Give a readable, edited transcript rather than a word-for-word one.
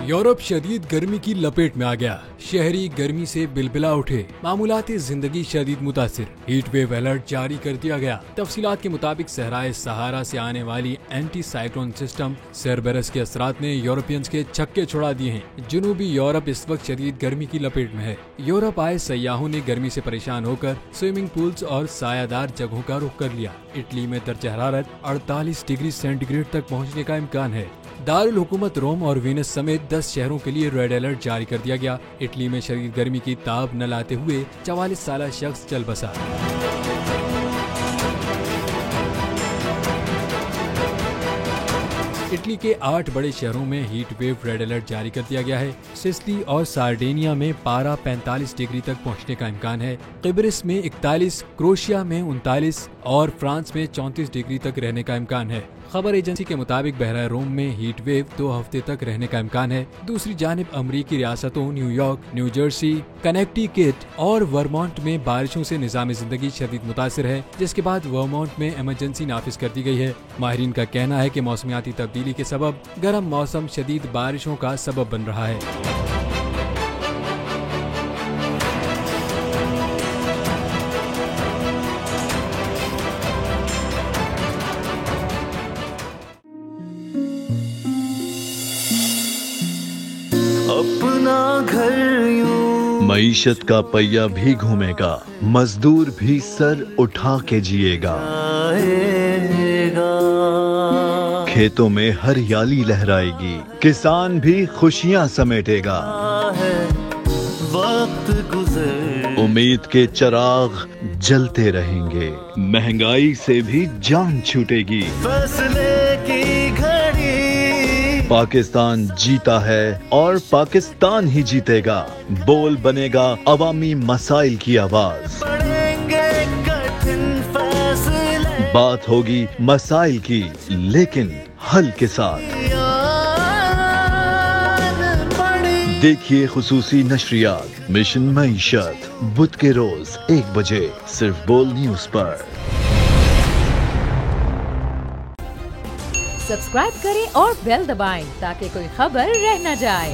Europe शदीद गर्मी की लपेट में आ गया। शहरी गर्मी से बिलबिला उठे। मामूलाती जिंदगी शदीद मुतासिर। हीट वेव अलर्ट जारी कर दिया गया। तफसीलात के मुताबिक सहराए सहारा से आने वाली एंटी साइक्लोन सिस्टम सरबरस के असरात ने यूरोपियंस के छक्के छुड़ा दिए हैं। जनूबी यूरोप इस वक्त शदीद गर्मी की लपेट में है। यूरोप आए सयाहों ने गर्मी से परेशान होकर स्विमिंग पूल्स और सायादार जगहों का रुख कर लिया। इटली में दर्ज हरारत 48 डिग्री सेंटीग्रेड तक पहुँचने का इम्कान है। दारुल हुकूमत रोम और वीनस समेत 10 शहरों के लिए रेड अलर्ट जारी कर दिया गया। इटली में शदीद गर्मी की ताब न लाते हुए 44 साल शख्स चल बसा। इटली के 8 बड़े शहरों में हीट वेव रेड अलर्ट जारी कर दिया गया है। सिसिली और सार्डिनिया में पारा 45 डिग्री तक पहुंचने का इम्कान है। किब्रिस में 41, क्रोएशिया में 39 और फ्रांस में 34 डिग्री तक रहने का इम्कान है। खबर एजेंसी के मुताबिक बहरा रोम में हीट वेव 2 हफ्ते तक रहने का इम्कान है। दूसरी जानिब अमरीकी रियासतों न्यूयॉर्क, न्यू जर्सी, कनेक्टिकट और वर्मोंट में बारिशों से निज़ाम जिंदगी शदीद मुतासिर है, जिसके बाद वर्मोंट में इमरजेंसी नाफिज कर दी गई है। माहिरीन का कहना है कि मौसमियाती तब्दीली के सबब गर्म मौसम शदीद बारिशों का सबब बन रहा है। अपना घर यूं मईशत का पहिया भी घूमेगा, मजदूर भी सर उठा के जिएगा। खेतों में हरियाली लहराएगी, किसान भी खुशियां समेटेगा। वक्त गुजर उम्मीद के चिराग जलते रहेंगे, महंगाई से भी जान छूटेगी। फैसले की घड़ी पाकिस्तान जीता है और पाकिस्तान ही जीतेगा। बोल बनेगा अवामी मसाइल की आवाज। पड़ेंगे कठिन फैसले, बात होगी मसाइल की लेकिन हल के साथ। देखिए खुसूसी नशरियात मिशन मईशत बुध के रोज 1 बजे सिर्फ बोल न्यूज पर। सब्सक्राइब करें और बेल दबाएं ताकि कोई खबर रह न जाए।